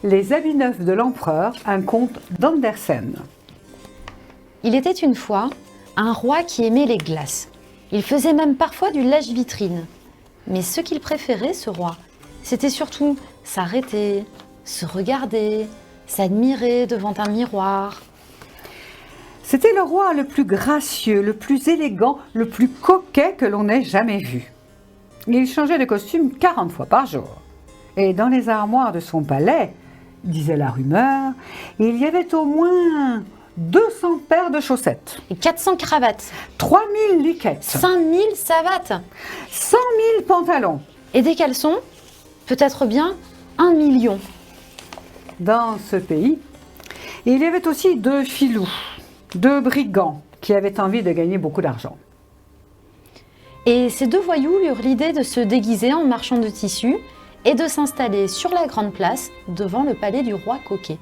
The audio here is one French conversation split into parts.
Les habits neufs de l'empereur, un conte d'Andersen. Il était une fois un roi qui aimait les glaces. Il faisait même parfois du lèche-vitrine. Mais ce qu'il préférait, ce roi, c'était surtout s'arrêter, se regarder, s'admirer devant un miroir. C'était le roi le plus gracieux, le plus élégant, le plus coquet que l'on ait jamais vu. Il changeait de costume 40 fois par jour. Et dans les armoires de son palais, disait la rumeur, il y avait au moins 200 paires de chaussettes, Et 400 cravates, 3000 liquettes, 5000 savates 100 000 pantalons. et des caleçons, peut-être bien 1 million. Dans ce pays, il y avait aussi 2 filous, 2 brigands qui avaient envie de gagner beaucoup d'argent. Et ces 2 voyous eurent l'idée de se déguiser en marchand de tissus et de s'installer sur la grande place devant le palais du roi Coquet.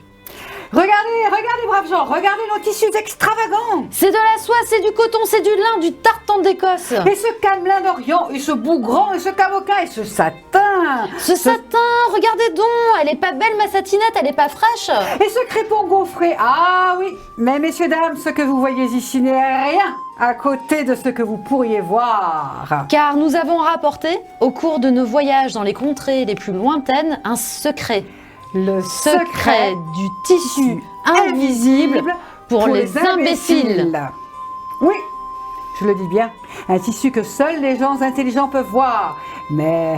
Regardez, braves gens, regardez nos tissus extravagants. C'est de la soie, c'est du coton, c'est du lin, du tartan d'Écosse. Et ce camelin d'Orient, et ce bougran, et ce camoca, et ce satin. Ce satin, regardez donc, elle est pas belle ma satinette, elle est pas fraîche. Et ce crépon gaufré. Ah oui, mais messieurs, dames, ce que vous voyez ici n'est rien à côté de ce que vous pourriez voir. Car nous avons rapporté, au cours de nos voyages dans les contrées les plus lointaines, un secret. Le Secret du tissu invisible pour les imbéciles. Oui, je le dis bien, un tissu que seuls les gens intelligents peuvent voir. Mais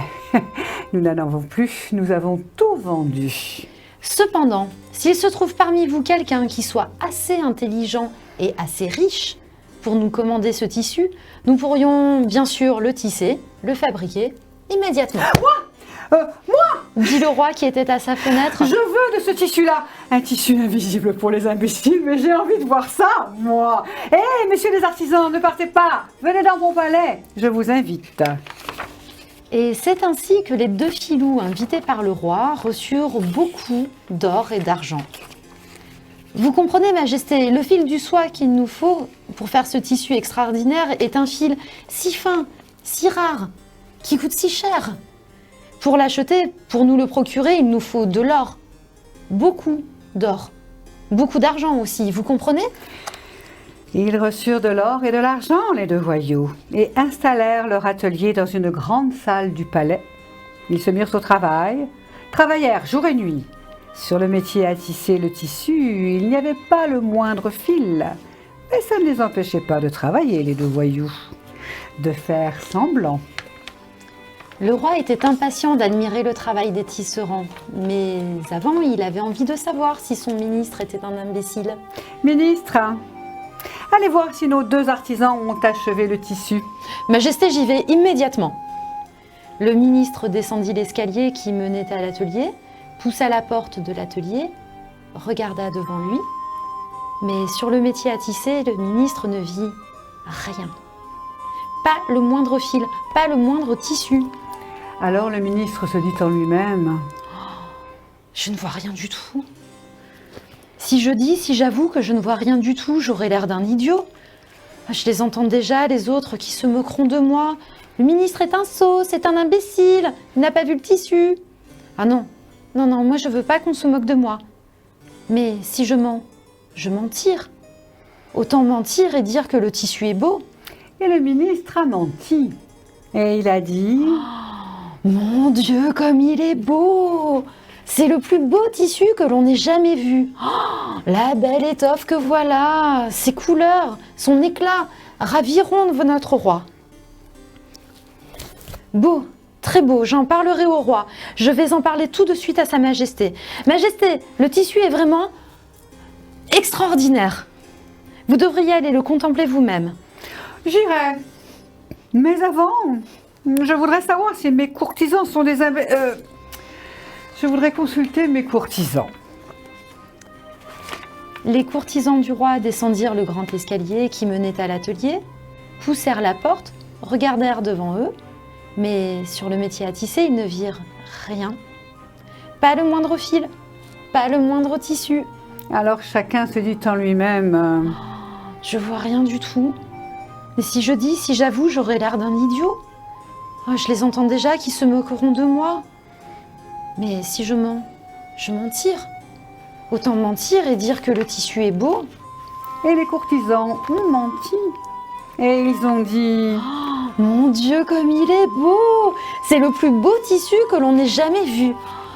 nous n'en avons plus, nous avons tout vendu. Cependant, s'il se trouve parmi vous quelqu'un qui soit assez intelligent et assez riche pour nous commander ce tissu, nous pourrions bien sûr le tisser, le fabriquer immédiatement. Moi, Dit le roi qui était à sa fenêtre. je veux de ce tissu-là. Un tissu invisible pour les imbéciles, mais j'ai envie de voir ça, moi. Hé, messieurs les artisans, ne partez pas. Venez dans mon palais, je vous invite. Et c'est ainsi que les 2 filous invités par le roi reçurent beaucoup d'or et d'argent. Vous comprenez, Majesté, le fil du soie qu'il nous faut pour faire ce tissu extraordinaire est un fil si fin, si rare, qui coûte si cher. Pour l'acheter, pour nous le procurer, il nous faut de l'or. Beaucoup d'or. Beaucoup d'argent aussi, vous comprenez? Ils reçurent de l'or et de l'argent, les 2 voyous, et installèrent leur atelier dans une grande salle du palais. Ils se mirent au travail, travaillèrent jour et nuit. Sur le métier à tisser le tissu, il n'y avait pas le moindre fil. Mais ça ne les empêchait pas de travailler, les 2 voyous, de faire semblant. Le roi était impatient d'admirer le travail des tisserands, mais avant, il avait envie de savoir si son ministre était un imbécile. Ministre, allez voir si nos 2 artisans ont achevé le tissu. Majesté, j'y vais immédiatement. Le ministre descendit l'escalier qui menait à l'atelier, poussa la porte de l'atelier, regarda devant lui, mais sur le métier à tisser, le ministre ne vit rien. Pas le moindre fil, pas le moindre tissu. Alors le ministre se dit en lui-même: Je ne vois rien du tout. Si j'avoue que je ne vois rien du tout, j'aurai l'air d'un idiot. Je les entends déjà, les autres qui se moqueront de moi. Le ministre est un sot, c'est un imbécile, il n'a pas vu le tissu. Ah non, moi je veux pas qu'on se moque de moi. Mais si je mens, je mentir. Autant mentir et dire que le tissu est beau. Et le ministre a menti. Et il a dit: Mon Dieu, comme il est beau! C'est le plus beau tissu que l'on ait jamais vu. Oh, la belle étoffe que voilà, ses couleurs, son éclat, raviront notre roi. Beau, très beau, j'en parlerai au roi. Je vais en parler tout de suite à sa majesté. Majesté, le tissu est vraiment extraordinaire. Vous devriez aller le contempler vous-même. J'irai. Mais avant, je voudrais savoir si mes courtisans sont des je voudrais consulter mes courtisans. Les courtisans du roi descendirent le grand escalier qui menait à l'atelier, poussèrent la porte, regardèrent devant eux, mais sur le métier à tisser, ils ne virent rien. Pas le moindre fil, pas le moindre tissu. Alors chacun se dit en lui-même: Je vois rien du tout. Mais si j'avoue, j'aurai l'air d'un idiot. Oh, je les entends déjà qui se moqueront de moi. Mais si je mens, je m'en tire. Autant mentir et dire que le tissu est beau. Et les courtisans ont menti. Et ils ont dit... Oh, mon Dieu, comme il est beau! C'est le plus beau tissu que l'on ait jamais vu.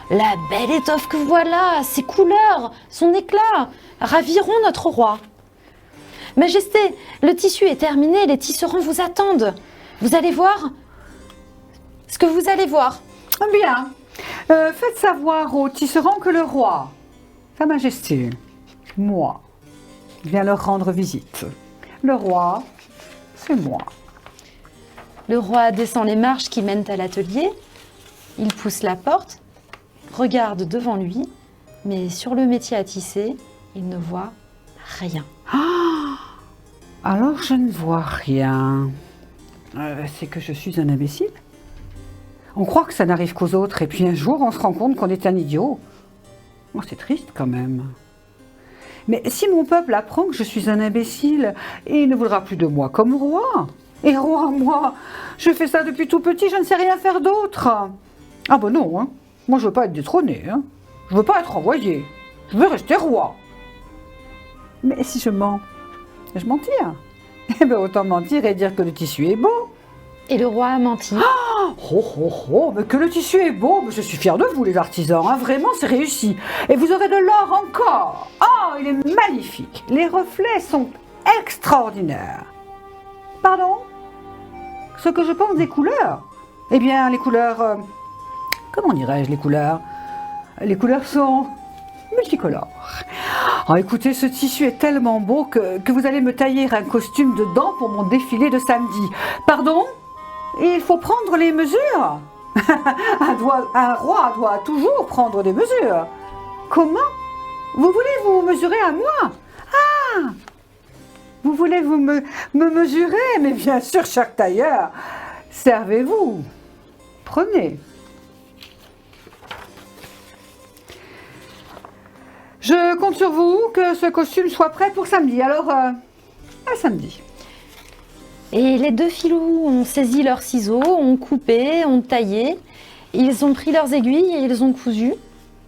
La belle étoffe que voilà, ses couleurs, son éclat, raviront notre roi. Majesté, le tissu est terminé, les tisserands vous attendent. Vous allez voir ce que vous allez voir. Bien. Faites savoir aux tisserands que le roi, Sa Majesté, moi, viens leur rendre visite. Le roi, c'est moi. Le roi descend les marches qui mènent à l'atelier. Il pousse la porte, regarde devant lui, mais sur le métier à tisser, il ne voit rien. Alors je ne vois rien. C'est que je suis un imbécile. On croit que ça n'arrive qu'aux autres, et puis un jour on se rend compte qu'on est un idiot. Oh, c'est triste quand même. Mais si mon peuple apprend que je suis un imbécile, il ne voudra plus de moi comme roi. Et roi, moi, je fais ça depuis tout petit, je ne sais rien faire d'autre. Ah ben non, hein. Moi je veux pas être détrôné, hein. Je veux pas être envoyé. Je veux rester roi. Mais si je mens, je mentir. Eh bien, autant mentir et dire que le tissu est beau. Et le roi a menti. Mais que le tissu est beau, mais je suis fière de vous les artisans, hein. Vraiment c'est réussi. Et vous aurez de l'or encore. Oh, il est magnifique. Les reflets sont extraordinaires. Pardon? Ce que je pense des couleurs? Eh bien, les couleurs... comment dirais-je les couleurs? Les couleurs sont multicolores. Oh, écoutez, ce tissu est tellement beau que vous allez me tailler un costume dedans pour mon défilé de samedi. Pardon? Il faut prendre les mesures. Un roi doit toujours prendre des mesures. Comment? Vous voulez vous mesurer à moi? Ah! Vous voulez me mesurer? Mais bien sûr, cher tailleur. Servez-vous. Prenez. Je compte sur vous que ce costume soit prêt pour samedi. Alors, à samedi. Et les deux filous ont saisi leurs ciseaux, ont coupé, ont taillé. Ils ont pris leurs aiguilles et ils ont cousu.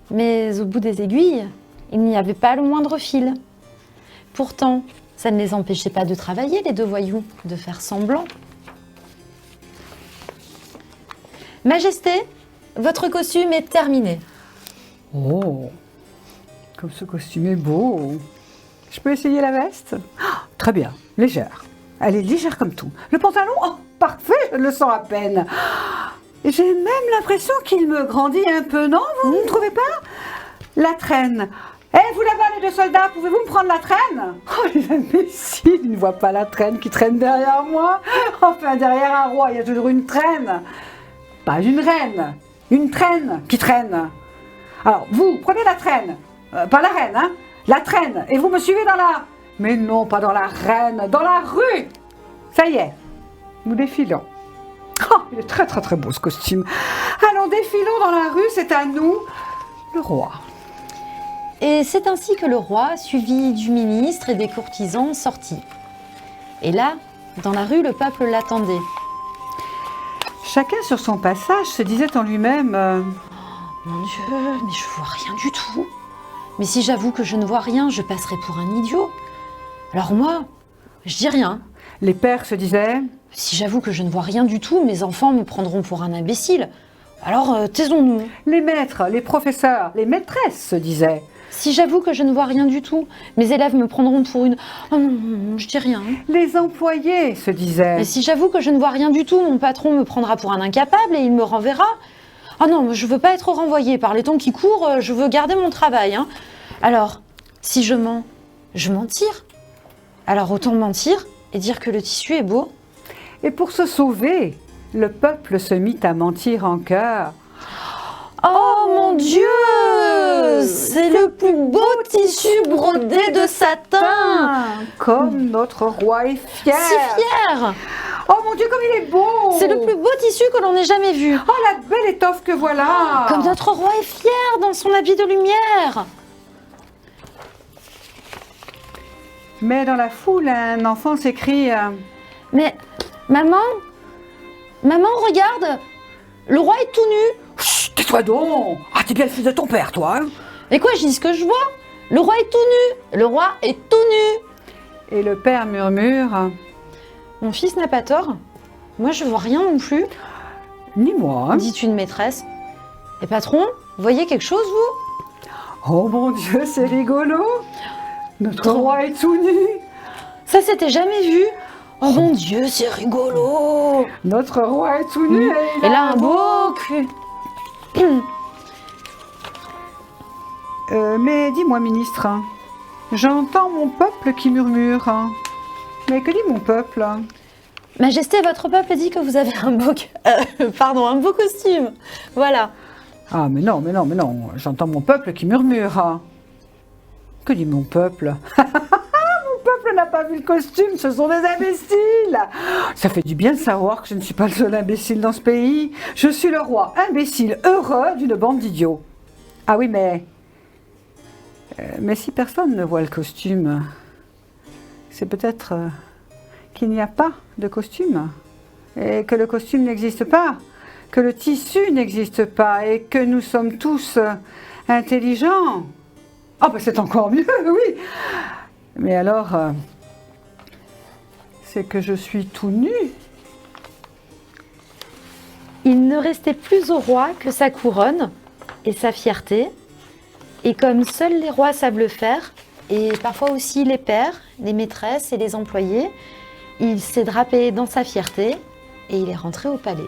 Mais au bout des aiguilles, il n'y avait pas le moindre fil. Pourtant, ça ne les empêchait pas de travailler, les deux voyous, de faire semblant. Majesté, votre costume est terminé. Oh, comme ce costume est beau. Je peux essayer la veste? Très bien, légère. Elle est légère comme tout. Le pantalon, oh, parfait, je le sens à peine. J'ai même l'impression qu'il me grandit un peu, non? Vous ne trouvez pas? La traîne. Eh, vous là-bas, les deux soldats, pouvez-vous me prendre la traîne? Oh, les imbéciles, ils ne voient pas la traîne qui traîne derrière moi. Enfin, derrière un roi, il y a toujours une traîne. Pas une reine, une traîne qui traîne. Alors, vous, prenez la traîne. Pas la reine, hein? La traîne. Et vous me suivez dans la... Mais non, pas dans la reine, dans la rue. Ça y est, nous défilons. Oh, il est très très très beau ce costume. Allons, défilons dans la rue, c'est à nous, le roi. Et c'est ainsi que le roi, suivi du ministre et des courtisans, sortit. Et là, dans la rue, le peuple l'attendait. Chacun sur son passage se disait en lui-même Mon Dieu, mais je vois rien du tout. Mais si j'avoue que je ne vois rien, je passerai pour un idiot. Alors moi, je dis rien. Les pères se disaient Si j'avoue que je ne vois rien du tout, mes enfants me prendront pour un imbécile. Alors taisons-nous. Les maîtres, les professeurs, les maîtresses se disaient Si j'avoue que je ne vois rien du tout, mes élèves me prendront pour une... Oh non, non, non, je dis rien. Les employés se disaient Et si j'avoue que je ne vois rien du tout, mon patron me prendra pour un incapable et il me renverra. Ah non, je veux pas être renvoyée. Par les temps qui courent, je veux garder mon travail. Hein. Alors, si je mens, je mentir. Alors autant mentir et dire que le tissu est beau. Et pour se sauver, le peuple se mit à mentir en chœur. Oh mon Dieu! C'est le plus beau tissu brodé de satin! Comme notre roi est fier! Si fier! Oh mon Dieu, comme il est beau! C'est le plus beau tissu que l'on ait jamais vu! Oh, la belle étoffe que voilà! Comme notre roi est fier dans son habit de lumière! Mais dans la foule, un enfant s'écrie Mais, maman, regarde! Le roi est tout nu! Chut, tais-toi donc! Ah, t'es bien le fils de ton père, toi, hein? Mais quoi, je dis ce que je vois. Le roi est tout nu. Le roi est tout nu. Et le père murmure. Mon fils n'a pas tort. Moi, je vois rien non plus, Ni moi. dit une maîtresse. Et patron, vous voyez quelque chose, vous? Oh mon Dieu, c'est rigolo. Notre roi est tout nu. Ça, c'était jamais vu. Oh mon Dieu, c'est rigolo. Notre roi est tout nu. Et Elle a un beau cul. Mais dis-moi, ministre, j'entends mon peuple qui murmure. Mais que dit mon peuple? Majesté, votre peuple dit que vous avez un beau, un beau costume. Voilà. Ah, mais non, j'entends mon peuple qui murmure. Que dit mon peuple? Mon peuple n'a pas vu le costume, ce sont des imbéciles. Ça fait du bien de savoir que je ne suis pas le seul imbécile dans ce pays. Je suis le roi imbécile heureux d'une bande d'idiots. Ah oui, mais si personne ne voit le costume, c'est peut-être qu'il n'y a pas de costume, et que le costume n'existe pas, que le tissu n'existe pas, et que nous sommes tous intelligents. Ah ben c'est encore mieux, oui. Mais alors, c'est que je suis tout nu. Il ne restait plus au roi que sa couronne et sa fierté. Et comme seuls les rois savent le faire, et parfois aussi les pères, les maîtresses et les employés, il s'est drapé dans sa fierté et il est rentré au palais.